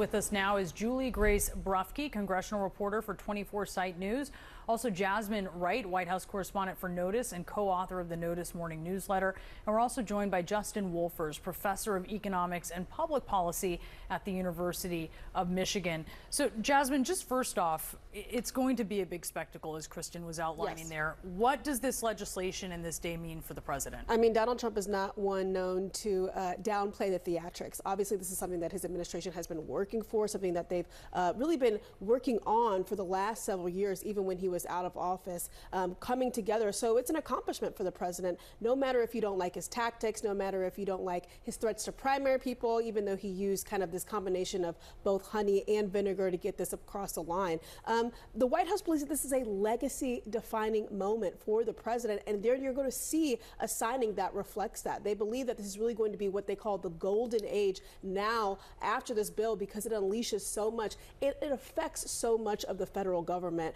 with us now is Juliegrace Brufke, congressional reporter for 24sight News. Also, Jasmine Wright, White House correspondent for Notice and co-author of the Notice morning newsletter. And we're also joined by Justin Wolfers, professor of economics and public policy at the University of Michigan. So, Jasmine, just first off, it's going to be a big spectacle, as Kristen was outlining there. What does this legislation and this day mean for the president? I mean, Donald Trump is not one known to downplay the theatrics. Obviously, this is something that his administration has been working for, something that they've really been working on for the last several years, even when he was out of office, coming together. So it's an accomplishment for the president, no matter if you don't like his tactics, no matter if you don't like his threats to primary people, even though he used kind of this combination of both honey and vinegar to get this across the line. The White House believes that this is a legacy-defining moment for the president, and there you're going to see a signing that reflects that. They believe that this is really going to be what they call the golden age now after this bill, because it unleashes so much. It affects so much of the federal government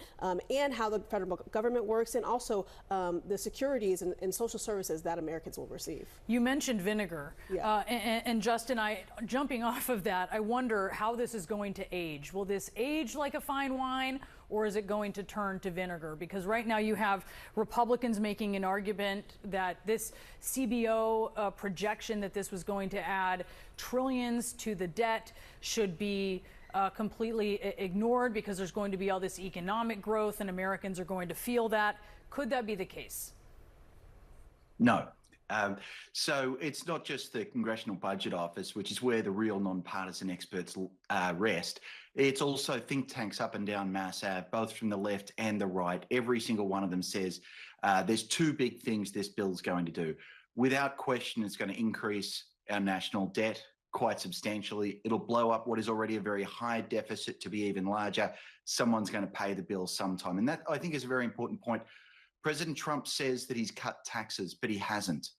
and how the federal government works, and also the securities and social services that Americans will receive. You mentioned vinegar. Yeah. And Justin, jumping off of that, I wonder how this is going to age. Will this age like a fine wine, or is it going to turn to vinegar? Because right now you have Republicans making an argument that this CBO projection that this was going to add trillions to the debt should be completely ignored because there's going to be all this economic growth and Americans are going to feel that. Could that be the case? No. So it's not just the Congressional Budget Office, which is where the real nonpartisan experts rest. It's also think tanks up and down Mass Ave, both from the left and the right. Every single one of them says there's two big things this bill is going to do. Without question, it's going to increase our national debt quite substantially. It'll blow up what is already a very high deficit to be even larger. Someone's going to pay the bill sometime. And that, I think, is a very important point. President Trump says that he's cut taxes, but he hasn't.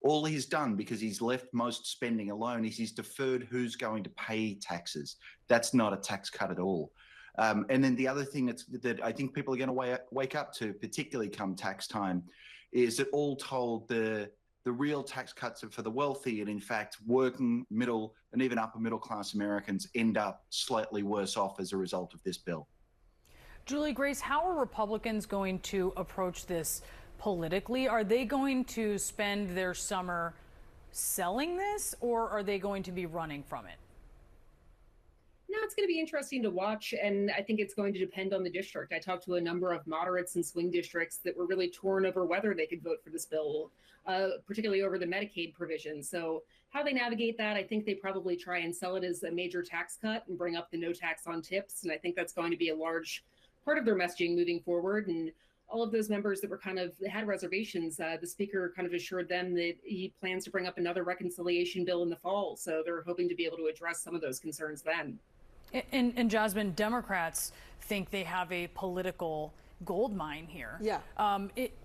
All he's done, because he's left most spending alone, is he's deferred who's going to pay taxes. That's not a tax cut at all. And then the other thing that I think people are going to wake up to, particularly come tax time, is that all told the real tax cuts are for the wealthy, and in fact, working middle and even upper middle class Americans end up slightly worse off as a result of this bill. Juliegrace, how are Republicans going to approach this politically? Are they going to spend their summer selling this, or are they going to be running from it? No, it's going to be interesting to watch, and I think it's going to depend on the district. I talked to a number of moderates and swing districts that were really torn over whether they could vote for this bill, particularly over the Medicaid provision. So how they navigate that, I think they probably try and sell it as a major tax cut and bring up the no tax on tips, and I think that's going to be a large part of their messaging moving forward. And all of those members that were had reservations, the speaker kind of assured them that he plans to bring up another reconciliation bill in the fall. So they're hoping to be able to address some of those concerns then. And Jasmine, Democrats think they have a political gold mine here. Yeah.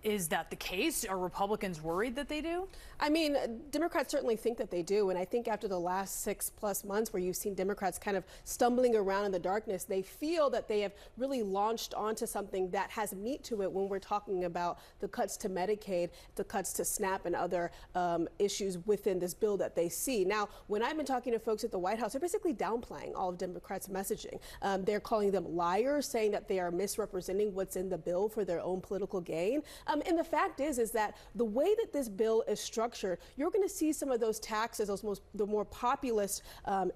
Is that the case? Are Republicans worried that they do? I mean, Democrats certainly think that they do. And I think after the last 6+ months where you've seen Democrats kind of stumbling around in the darkness, they feel that they have really launched onto something that has meat to it when we're talking about the cuts to Medicaid, the cuts to SNAP and other issues within this bill that they see. Now, when I've been talking to folks at the White House, they're basically downplaying all of Democrats' messaging. They're calling them liars, saying that they are misrepresenting what's in the bill for their own political gain. And the fact is that the way that this bill is structured, you're going to see some of those taxes, the more populist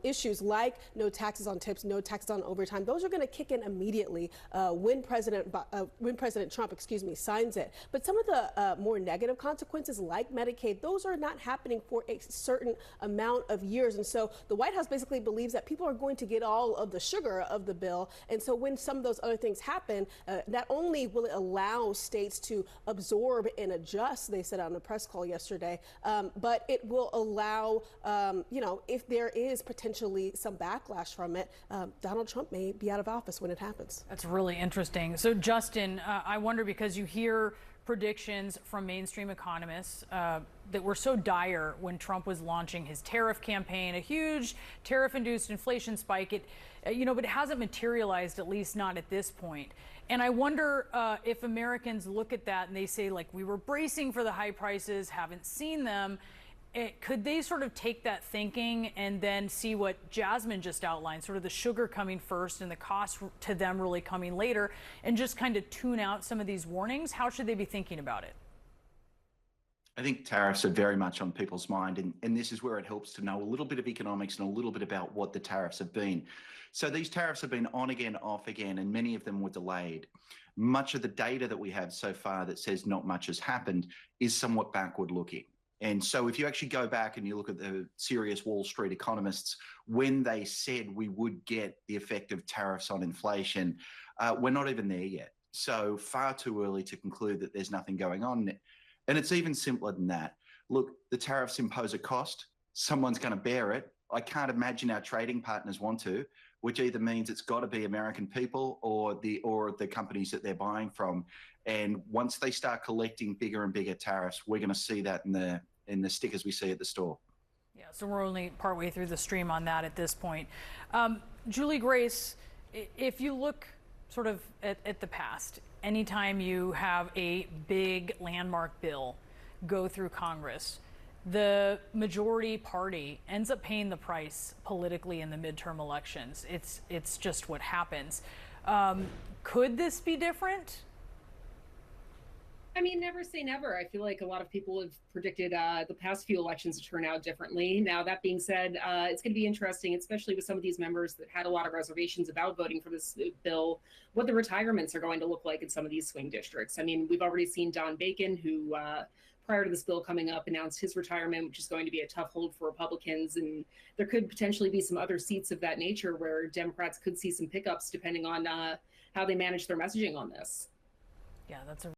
issues like no taxes on tips, no taxes on overtime. Those are going to kick in immediately when President Trump, signs it. But some of the more negative consequences like Medicaid, those are not happening for a certain amount of years. And so the White House basically believes that people are going to get all of the sugar of the bill. And so when some of those other things happen, not only will it allow states to absorb and adjust, they said on a press call yesterday, but it will allow, if there is potentially some backlash from it, Donald Trump may be out of office when it happens. That's really interesting. So, Justin, I wonder, because you hear predictions from mainstream economists that were so dire when Trump was launching his tariff campaign, a huge tariff-induced inflation spike. But it hasn't materialized, at least not at this point. And I wonder if Americans look at that and they say, like, we were bracing for the high prices, haven't seen them. Could they sort of take that thinking and then see what Jasmine just outlined, sort of the sugar coming first and the cost to them really coming later, and just kind of tune out some of these warnings? How should they be thinking about it? I think tariffs are very much on people's mind, and this is where it helps to know a little bit of economics and a little bit about what the tariffs have been. So these tariffs have been on again, off again, and many of them were delayed. Much of the data that we have so far that says not much has happened is somewhat backward looking. And so if you actually go back and you look at the serious Wall Street economists, when they said we would get the effect of tariffs on inflation, we're not even there yet. So far too early to conclude that there's nothing going on. And it's even simpler than that. Look, the tariffs impose a cost. Someone's going to bear it. I can't imagine our trading partners want to, which either means it's got to be American people or the companies that they're buying from. And once they start collecting bigger and bigger tariffs, we're going to see that in the stickers we see at the store. Yeah, so we're only partway through the stream on that at this point. Juliegrace, if you look sort of at the past, anytime you have a big landmark bill go through Congress, the majority party ends up paying the price politically in the midterm elections. It's just what happens. Could this be different? I mean, never say never. I feel like a lot of people have predicted the past few elections to turn out differently. Now, that being said, it's going to be interesting, especially with some of these members that had a lot of reservations about voting for this bill, what the retirements are going to look like in some of these swing districts. I mean, we've already seen Don Bacon, who prior to this bill coming up, announced his retirement, which is going to be a tough hold for Republicans. And there could potentially be some other seats of that nature where Democrats could see some pickups depending on how they manage their messaging on this. Yeah, that's a